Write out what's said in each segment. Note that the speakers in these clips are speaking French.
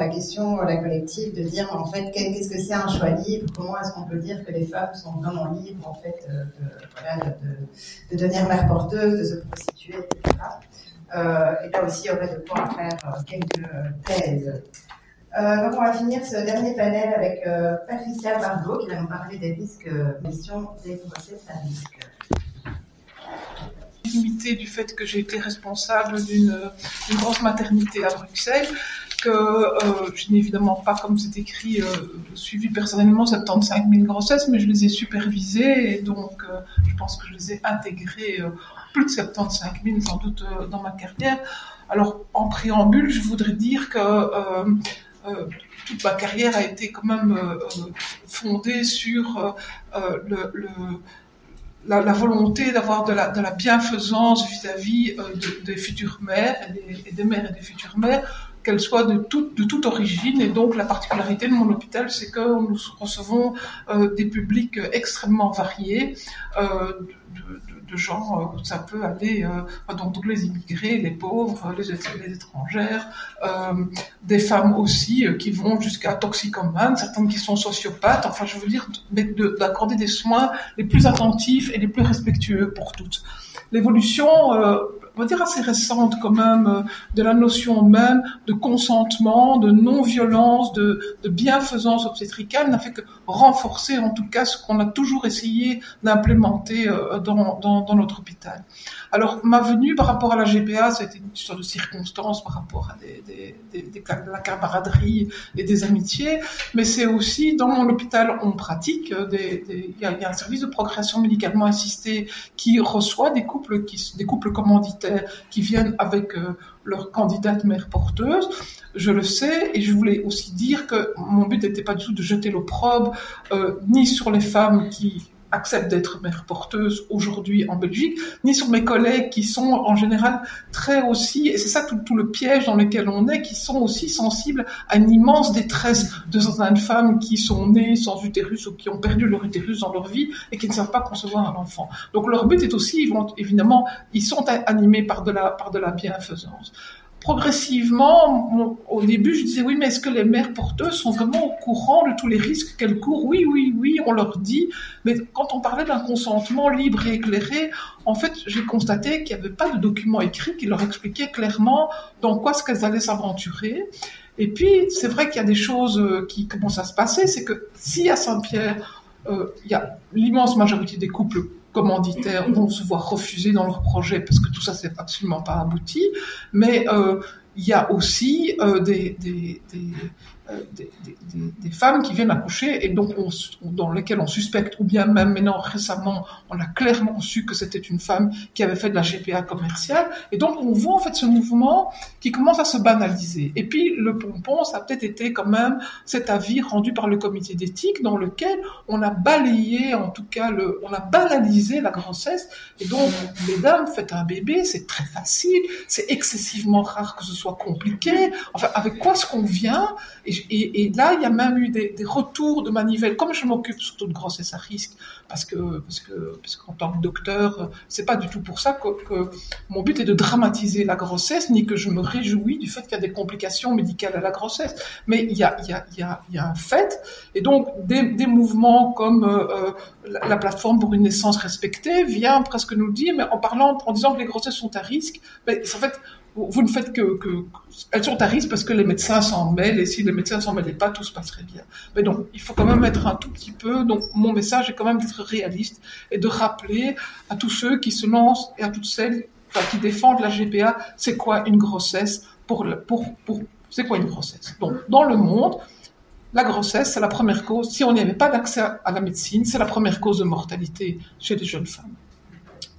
la question, la collective, de dire en fait qu'est-ce que c'est un choix libre, comment est-ce qu'on peut dire que les femmes sont vraiment libres en fait de devenir mère porteuse, de se prostituer, etc. Et là aussi il y aurait de quoi faire quelques thèses. Donc on va finir ce dernier panel avec Patricia Bardot qui va nous parler des risques, question des grossesses à risque. Limité du fait que j'ai été responsable d'une grosse maternité à Bruxelles, que je n'ai évidemment pas, comme c'est écrit, suivi personnellement 75 000 grossesses, mais je les ai supervisées et donc je pense que je les ai intégrées, plus de 75 000 sans doute dans ma carrière. Alors en préambule, je voudrais dire que toute ma carrière a été quand même fondée sur la volonté d'avoir de la bienfaisance vis-à-vis des futures mères et des mères et des futures mères, qu'elles soient de toute origine. Et donc la particularité de mon hôpital, c'est que nous recevons des publics extrêmement variés, de gens, ça peut aller donc les immigrés, les pauvres, les étrangères, des femmes aussi qui vont jusqu'à toxicomanes, certaines qui sont sociopathes, enfin je veux dire d'accorder des soins les plus attentifs et les plus respectueux pour toutes. L'évolution, on va dire assez récente quand même, de la notion même de consentement, de non-violence, de bienfaisance obstétricale n'a fait que renforcer en tout cas ce qu'on a toujours essayé d'implémenter dans notre hôpital. Alors ma venue par rapport à la GPA, ça a été une histoire de circonstances par rapport à de la camaraderie et des amitiés, mais c'est aussi dans mon hôpital on pratique, il y a un service de procréation médicalement assistée qui reçoit des couples commanditaires qui viennent avec leur candidate mère porteuse. Je le sais, et je voulais aussi dire que mon but n'était pas du tout de jeter l'opprobre ni sur les femmes qui acceptent d'être mère porteuse aujourd'hui en Belgique, ni sur mes collègues qui sont en général très aussi, et c'est ça tout le piège dans lequel on est, qui sont aussi sensibles à une immense détresse de certaines femmes qui sont nées sans utérus ou qui ont perdu leur utérus dans leur vie et qui ne savent pas concevoir un enfant. Donc leur but est aussi, évidemment, ils sont animés par de la bienfaisance. Progressivement, au début, je disais oui, mais est-ce que les mères porteuses sont vraiment au courant de tous les risques qu'elles courent ? Oui, on leur dit. Mais quand on parlait d'un consentement libre et éclairé, en fait, j'ai constaté qu'il n'y avait pas de document écrit qui leur expliquait clairement dans quoi ce qu'elles allaient s'aventurer. Et puis, c'est vrai qu'il y a des choses qui commencent à se passer. C'est que si à Saint-Pierre, il y a l'immense majorité des couples commanditaires vont se voir refuser dans leur projet parce que tout ça c'est absolument pas abouti, mais il y a aussi des femmes qui viennent accoucher et donc dans lesquelles on suspecte, ou bien même maintenant récemment, on a clairement su que c'était une femme qui avait fait de la GPA commerciale, et donc on voit en fait ce mouvement qui commence à se banaliser. Et puis le pompon, ça a peut-être été quand même cet avis rendu par le comité d'éthique dans lequel on a balayé, en tout cas on a banalisé la grossesse, et donc mesdames, faites un bébé, c'est très facile, c'est excessivement rare que ce soit compliqué, enfin avec quoi est-ce qu'on vient? Et là, il y a même eu des retours de manivelle. Comme je m'occupe surtout de grossesse à risque, parce qu'en tant que docteur, c'est pas du tout pour ça que mon but est de dramatiser la grossesse, ni que je me réjouis du fait qu'il y a des complications médicales à la grossesse. Mais il y a un fait, et donc des mouvements comme la plateforme pour une naissance respectée vient presque nous dire, mais en disant que les grossesses sont à risque, mais en fait, vous ne faites que elles sont à risque parce que les médecins s'en mêlent, et si les médecins s'en mêlaient pas, tout se passerait bien. Mais donc, il faut quand même être un tout petit peu, donc mon message est quand même d'être réaliste et de rappeler à tous ceux qui se lancent et à toutes celles qui défendent la GPA, c'est quoi une grossesse c'est quoi une grossesse? Donc, dans le monde, la grossesse, c'est la première cause, si on n'y avait pas d'accès à la médecine, c'est la première cause de mortalité chez les jeunes femmes.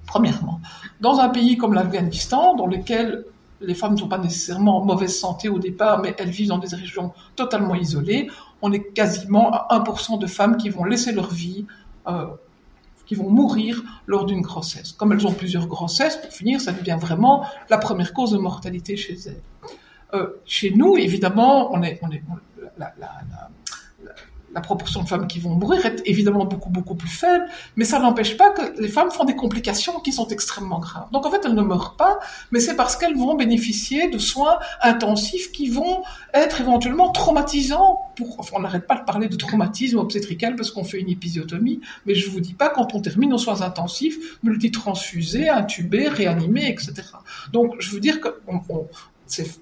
Premièrement. Dans un pays comme l'Afghanistan, dans lequel les femmes ne sont pas nécessairement en mauvaise santé au départ, mais elles vivent dans des régions totalement isolées, on est quasiment à 1% de femmes qui vont laisser leur vie, qui vont mourir lors d'une grossesse. Comme elles ont plusieurs grossesses, pour finir, ça devient vraiment la première cause de mortalité chez elles. Chez nous, évidemment, la proportion de femmes qui vont mourir est évidemment beaucoup plus faible, mais ça n'empêche pas que les femmes font des complications qui sont extrêmement graves. Donc en fait, elles ne meurent pas, mais c'est parce qu'elles vont bénéficier de soins intensifs qui vont être éventuellement traumatisants. On n'arrête pas de parler de traumatisme obstétrical parce qu'on fait une épisiotomie, mais je vous dis pas quand on termine aux soins intensifs, multitransfusés, intubés, réanimés, etc. Donc je veux dire que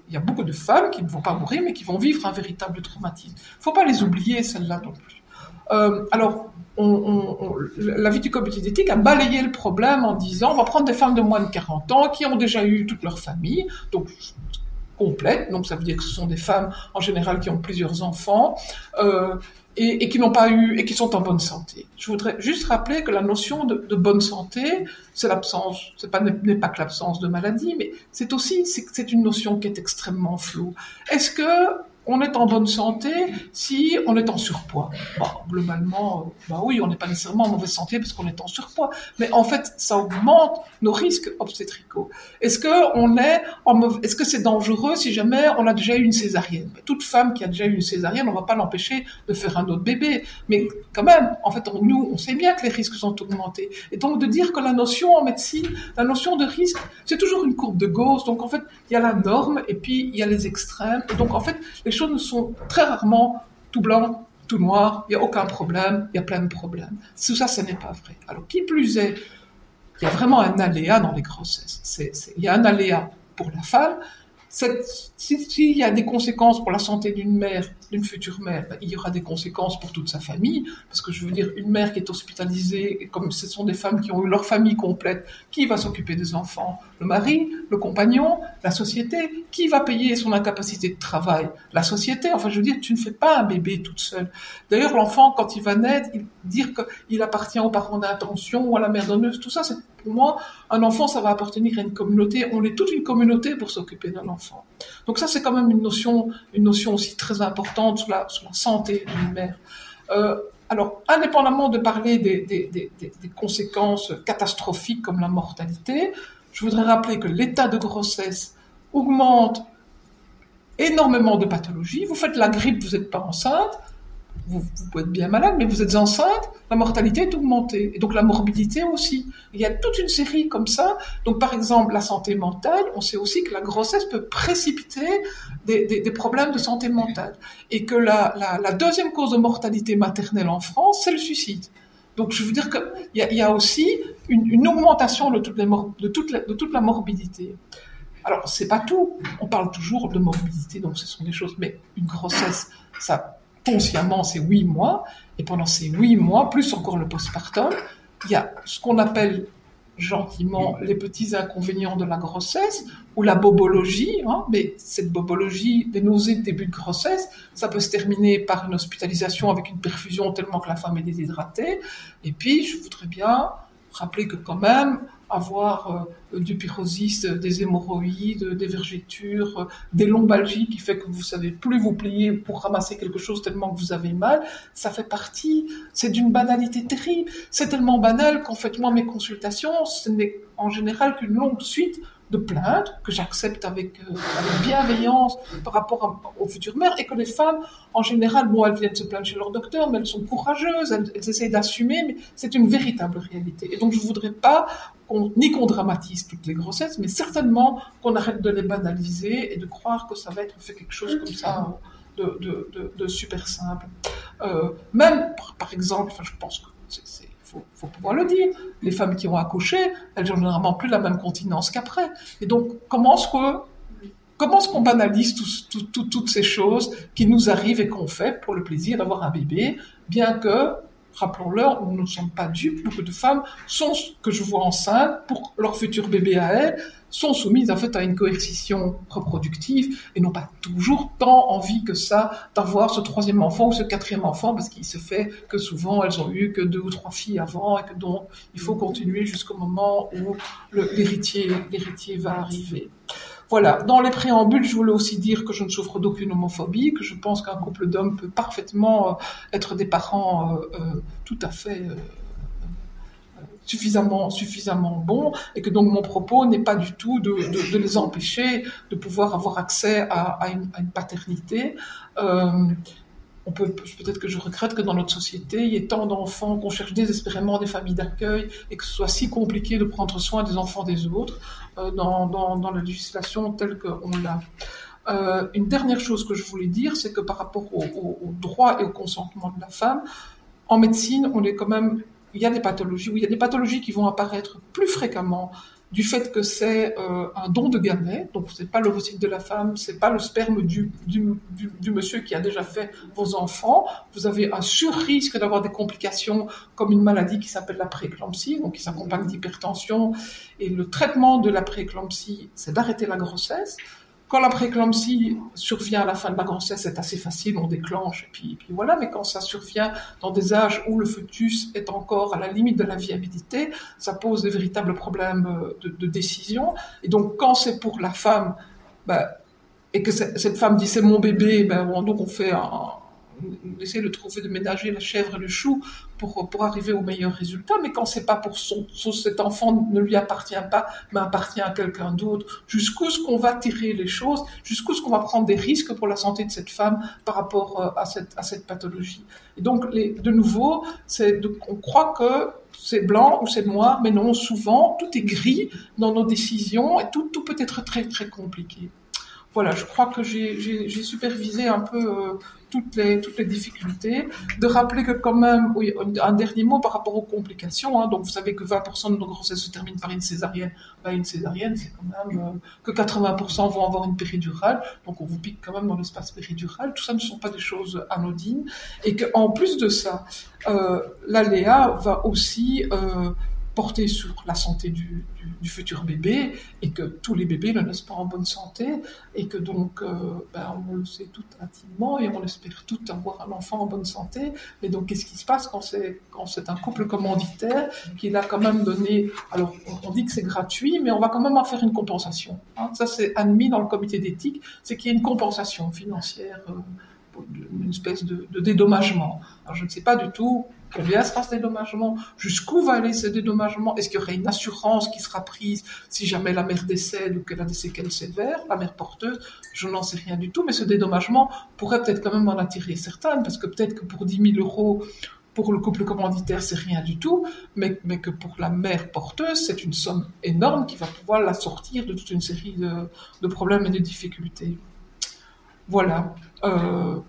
il y a beaucoup de femmes qui ne vont pas mourir, mais qui vont vivre un véritable traumatisme. Il ne faut pas les oublier, celles-là non plus. Alors, la vie du comité d'éthique a balayé le problème en disant on va prendre des femmes de moins de 40 ans qui ont déjà eu toute leur famille, donc complète, donc ça veut dire que ce sont des femmes en général qui ont plusieurs enfants, et qui n'ont pas eu, et qui sont en bonne santé. Je voudrais juste rappeler que la notion de bonne santé, c'est l'absence, n'est pas que l'absence de maladie, mais c'est une notion qui est extrêmement floue. Est-ce que on est en bonne santé si on est en surpoids? Bon, globalement, oui, on n'est pas nécessairement en mauvaise santé parce qu'on est en surpoids, mais en fait, ça augmente nos risques obstétricaux. Est-ce que c'est dangereux si jamais on a déjà eu une césarienne? Toute femme qui a déjà eu une césarienne, on ne va pas l'empêcher de faire un autre bébé, mais quand même, en fait, on sait bien que les risques sont augmentés. Et donc, de dire que la notion en médecine, la notion de risque, c'est toujours une courbe de Gauss. Donc, en fait, il y a la norme et puis il y a les extrêmes. Et donc, en fait, les choses sont très rarement tout blanc, tout noir, il n'y a aucun problème, il y a plein de problèmes. Tout ça, ce n'est pas vrai. Alors, qui plus est, il y a vraiment un aléa dans les grossesses. Il y a un aléa pour la femme. S'il y a des conséquences pour la santé d'une mère, d'une future mère, il y aura des conséquences pour toute sa famille, parce que je veux dire, une mère qui est hospitalisée, comme ce sont des femmes qui ont eu leur famille complète, qui va s'occuper des enfants? Le mari, le compagnon, la société. Qui va payer son incapacité de travail? La société. Enfin, je veux dire, tu ne fais pas un bébé toute seule. D'ailleurs, l'enfant, quand il va naître, dire qu'il appartient aux parents d'intention ou à la mère donneuse, tout ça, c'est pour moi, un enfant, ça va appartenir à une communauté. On est toute une communauté pour s'occuper d'un enfant. Donc ça, c'est quand même une notion aussi très importante sur la santé d'une mère. Alors, indépendamment de parler des conséquences catastrophiques comme la mortalité, je voudrais rappeler que l'état de grossesse augmente énormément de pathologies. Vous faites la grippe, vous n'êtes pas enceinte. Vous pouvez être bien malade, mais vous êtes enceinte, la mortalité est augmentée. Et donc la morbidité aussi. Il y a toute une série comme ça. Donc par exemple, la santé mentale, on sait aussi que la grossesse peut précipiter des problèmes de santé mentale. Et que la deuxième cause de mortalité maternelle en France, c'est le suicide. Donc je veux dire qu'il y a aussi une augmentation de toute la morbidité. Alors c'est pas tout. On parle toujours de morbidité, donc ce sont des choses. Mais une grossesse, ça... consciemment, c'est 8 mois, et pendant ces 8 mois, plus encore le postpartum, il y a ce qu'on appelle gentiment les petits inconvénients de la grossesse, ou la bobologie, mais cette bobologie des nausées de début de grossesse, ça peut se terminer par une hospitalisation avec une perfusion tellement que la femme est déshydratée, et puis je voudrais bien rappeler que quand même, avoir du pyrosis, des hémorroïdes, des vergetures, des lombalgies qui fait que vous savez plus vous plier pour ramasser quelque chose tellement que vous avez mal, ça fait partie, c'est d'une banalité terrible. C'est tellement banal qu'en fait, moi, mes consultations, ce n'est en général qu'une longue suite de plaintes que j'accepte avec bienveillance par rapport aux futures mères, et que les femmes, en général, elles viennent se plaindre chez leur docteur, mais elles sont courageuses, elles essayent d'assumer, mais c'est une véritable réalité. Et donc, je ne voudrais pas qu'on dramatise toutes les grossesses, mais certainement qu'on arrête de les banaliser et de croire que ça va être fait quelque chose comme ça de super simple. Même, par exemple, je pense que faut pouvoir le dire, les femmes qui ont accouché, elles ont généralement plus la même continence qu'après. Et donc, comment est-ce qu'on banalise toutes ces choses qui nous arrivent et qu'on fait pour le plaisir d'avoir un bébé, bien que, rappelons-le, nous ne sommes pas dupes, beaucoup de femmes que je vois enceintes pour leur futur bébé à elles, sont soumises en fait à une coercition reproductive et n'ont pas toujours tant envie que ça d'avoir ce 3e enfant ou ce 4e enfant, parce qu'il se fait que souvent elles ont eu que 2 ou 3 filles avant et que donc il faut continuer jusqu'au moment où l'héritier va arriver. Voilà, dans les préambules, je voulais aussi dire que je ne souffre d'aucune homophobie, que je pense qu'un couple d'hommes peut parfaitement être des parents tout à fait suffisamment bons, et que donc mon propos n'est pas du tout de les empêcher de pouvoir avoir accès à une paternité. On peut-être que je regrette que dans notre société, il y ait tant d'enfants, qu'on cherche désespérément des familles d'accueil et que ce soit si compliqué de prendre soin des enfants des autres dans la législation telle qu'on l'a. Une dernière chose que je voulais dire, c'est que par rapport au droit et au consentement de la femme, en médecine, il y a des pathologies, il y a des pathologies qui vont apparaître plus fréquemment du fait que c'est un don de gamètes, donc c'est pas l'ovocyte de la femme, c'est pas le sperme du monsieur qui a déjà fait vos enfants. Vous avez un sur-risque d'avoir des complications comme une maladie qui s'appelle la prééclampsie, donc qui s'accompagne d'hypertension. Et le traitement de la prééclampsie, c'est d'arrêter la grossesse. Quand la prééclampsie survient à la fin de la grossesse, c'est assez facile, on déclenche, et puis voilà. Mais quand ça survient dans des âges où le fœtus est encore à la limite de la viabilité, ça pose des véritables problèmes de décision. Et donc, quand c'est pour la femme, et que cette femme dit c'est mon bébé, donc on essaie de trouver, de ménager la chèvre et le chou pour arriver au meilleur résultat. Mais quand c'est pas pour cet enfant ne lui appartient pas, mais appartient à quelqu'un d'autre, jusqu'où est-ce qu'on va tirer les choses, jusqu'où est-ce qu'on va prendre des risques pour la santé de cette femme par rapport à cette pathologie. Et donc, de nouveau, on croit que c'est blanc ou c'est noir, mais non, souvent, tout est gris dans nos décisions et tout peut être très, très compliqué. Voilà, je crois que j'ai supervisé un peu toutes les difficultés. De rappeler que quand même, oui, un dernier mot par rapport aux complications. Donc vous savez que 20% de nos grossesses se terminent par une césarienne. Une césarienne, c'est quand même que 80% vont avoir une péridurale. Donc on vous pique quand même dans l'espace péridural. Tout ça ne sont pas des choses anodines. Et qu'en plus de ça, l'aléa va aussi porter sur la santé du futur bébé, et que tous les bébés ne naissent pas en bonne santé, et que donc on le sait tout intimement et on espère tout avoir un enfant en bonne santé. Mais donc qu'est-ce qui se passe quand c'est un couple commanditaire qui l'a quand même donné, alors on dit que c'est gratuit, mais on va quand même en faire une compensation, hein. Ça c'est admis dans le comité d'éthique, c'est qu'il y a une compensation financière, une espèce de dédommagement. Alors je ne sais pas du tout combien sera ce dédommagement, jusqu'où va aller ce dédommagement, est-ce qu'il y aurait une assurance qui sera prise si jamais la mère décède ou qu'elle a des séquelles sévères, la mère porteuse, je n'en sais rien du tout, mais ce dédommagement pourrait peut-être quand même en attirer certaines, parce que peut-être que pour 10 000 € pour le couple commanditaire, c'est rien du tout, mais que pour la mère porteuse, c'est une somme énorme qui va pouvoir la sortir de toute une série de problèmes et de difficultés. Voilà. Je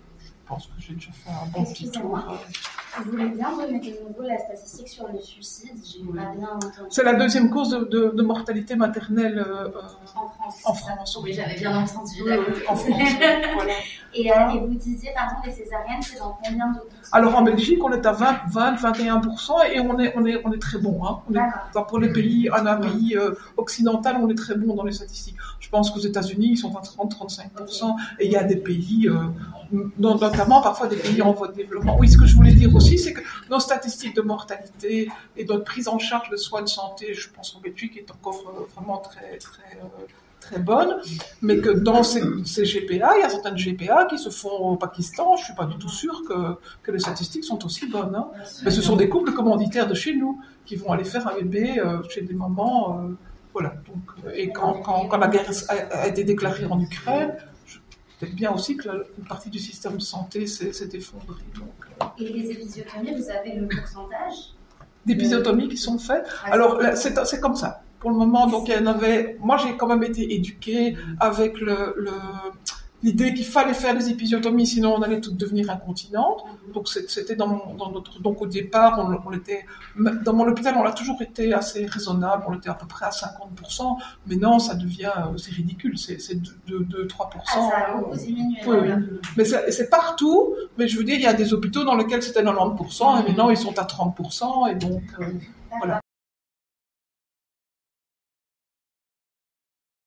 pense que j'ai déjà fait un bon petit tour. Vous voulez bien donner de nouveau la statistique sur le suicide? J'ai pas bien entendu. C'est la deuxième cause de mortalité maternelle en France. Oui, j'avais bien entendu. En France, voilà. Et vous disiez, pardon, les césariennes, c'est dans combien de pourcents? Alors en Belgique, on est à 21%, et on est très bon. Hein. Pour les pays, un pays occidental, on est très bon dans les statistiques. Je pense qu'aux États-Unis, ils sont à 30-35%, et il y a des pays, notamment parfois des pays en voie de développement. Oui, ce que je voulais dire aussi, c'est que nos statistiques de mortalité et notre prise en charge de soins de santé, je pense en Belgique, est encore vraiment très, très, très bonne, mais que dans ces GPA, il y a certaines GPA qui se font au Pakistan. Je suis pas du tout sûre que les statistiques sont aussi bonnes. Hein. Mais ce sont des couples commanditaires de chez nous qui vont aller faire un bébé chez des mamans. Voilà. Donc, et quand la guerre a été déclarée en Ukraine, peut-être bien aussi que une partie du système de santé s'est effondrée. Et les épisiotomies, vous avez le pourcentage d'épisiotomies qui sont faites? Alors, c'est comme ça. Pour le moment, donc, moi, j'ai quand même été éduquée avec l'idée qu'il fallait faire des épisiotomies, sinon on allait toutes devenir incontinentes. Donc c'était dans notre, donc au départ, on était, dans mon hôpital, on a toujours été assez raisonnable, on était à peu près à 50%, mais non, ça devient, c'est ridicule, c'est 2-3%. Ça a beaucoup diminué. Oui. Mais c'est partout, mais je veux dire, il y a des hôpitaux dans lesquels c'était 90%, et maintenant ils sont à 30%, et donc, voilà.